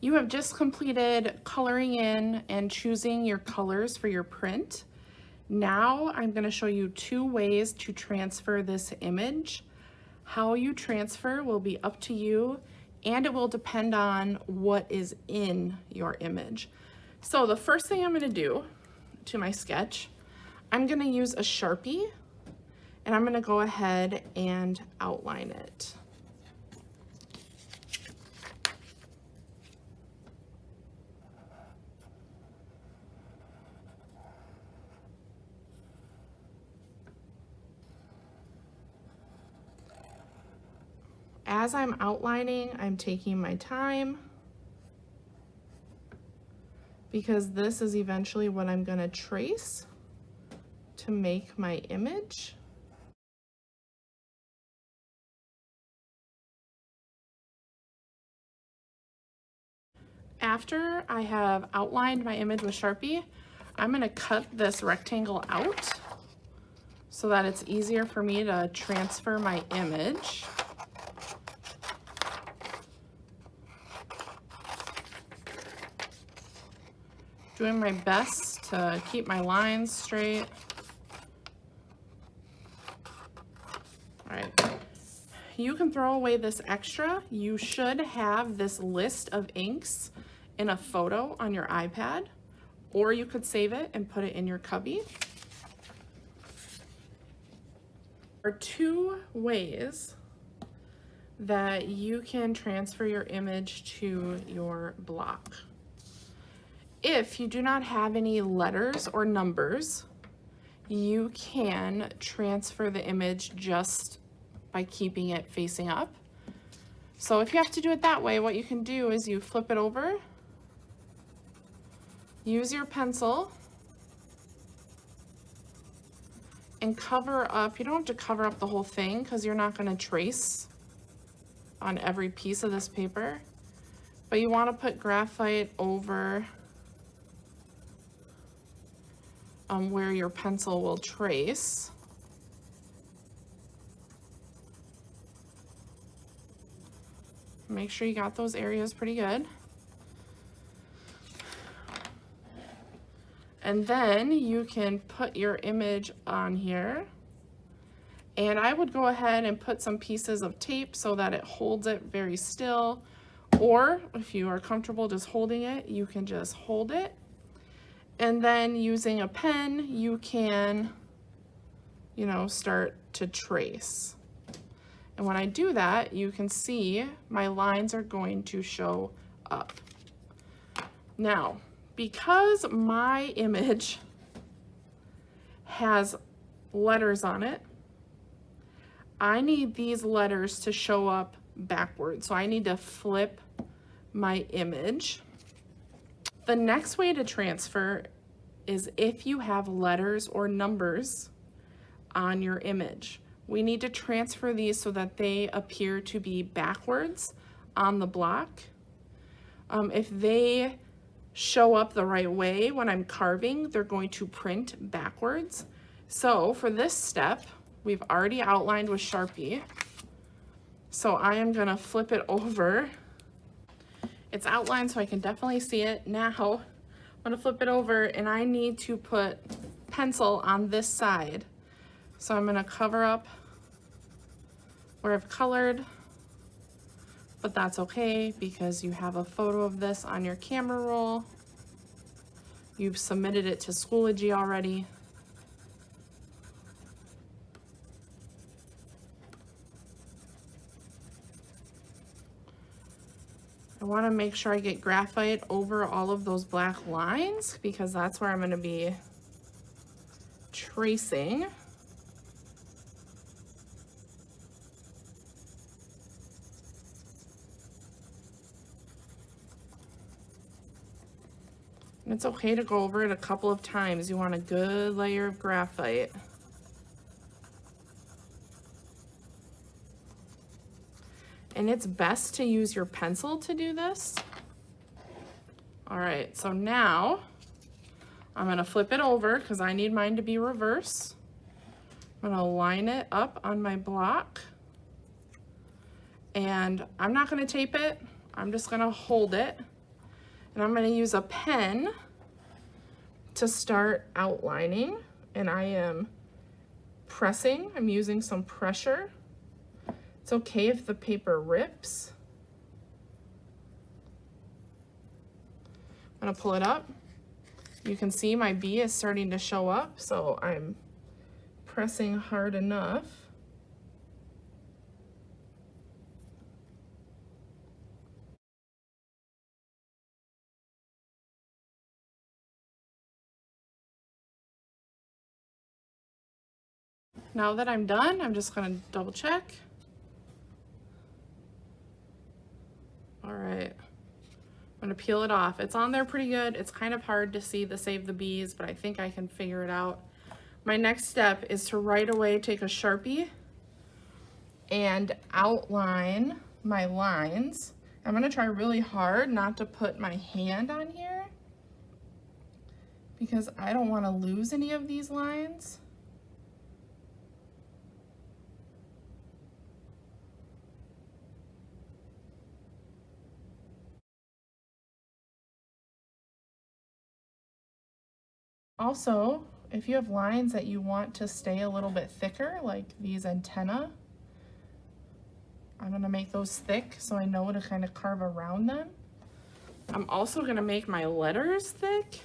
You have just completed coloring in and choosing your colors for your print. Now I'm going to show you 2 ways to transfer this image. How you transfer will be up to you, and it will depend on what is in your image. So the first thing I'm going to do to my sketch, I'm going to use a Sharpie, and I'm going to go ahead and outline it. As I'm outlining, I'm taking my time because this is eventually what I'm going to trace to make my image. After I have outlined my image with Sharpie, I'm going to cut this rectangle out so that it's easier for me to transfer my image. Doing my best to keep my lines straight. All right. You can throw away this extra. You should have this list of inks in a photo on your iPad, or you could save it and put it in your cubby. There are 2 ways that you can transfer your image to your block. If you do not have any letters or numbers, you can transfer the image just by keeping it facing up. So if you have to do it that way, what you can do is you flip it over, use your pencil, and cover up. You don't have to cover up the whole thing because you're not going to trace on every piece of this paper, but you want to put graphite over where your pencil will trace. Make sure you got those areas pretty good. And then you can put your image on here. And I would go ahead and put some pieces of tape so that it holds it very still. Or if you are comfortable just holding it, you can just hold it. And then using a pen, you can, start to trace. And when I do that, you can see my lines are going to show up. Now, because my image has letters on it, I need these letters to show up backwards. So I need to flip my image. The next way to transfer is if you have letters or numbers on your image. We need to transfer these so that they appear to be backwards on the block. If they show up the right way when I'm carving, they're going to print backwards. So for this step, we've already outlined with Sharpie. So I am gonna flip it over. It's outlined so I can definitely see it. Now I'm gonna flip it over and I need to put pencil on this side. So I'm gonna cover up where I've colored, but that's okay because you have a photo of this on your camera roll. You've submitted it to Schoology already. I want to make sure I get graphite over all of those black lines because that's where I'm going to be tracing. And it's okay to go over it a couple of times. You want a good layer of graphite. And it's best to use your pencil to do this. All right, so now I'm gonna flip it over because I need mine to be reverse. I'm gonna line it up on my block. And I'm not gonna tape it. I'm just gonna hold it And I'm going to use a pen to start outlining, and I am pressing. I'm using some pressure. It's okay if the paper rips. I'm going to pull it up. You can see my bee is starting to show up, so I'm pressing hard enough. Now that I'm done, I'm just going to double check. All right. I'm going to peel it off. It's on there pretty good. It's kind of hard to see the Save the Bees, but I think I can figure it out. My next step is to right away take a Sharpie and outline my lines. I'm going to try really hard not to put my hand on here because I don't want to lose any of these lines. Also, if you have lines that you want to stay a little bit thicker, like these antennae, I'm gonna make those thick so I know to kind of carve around them. I'm also gonna make my letters thick.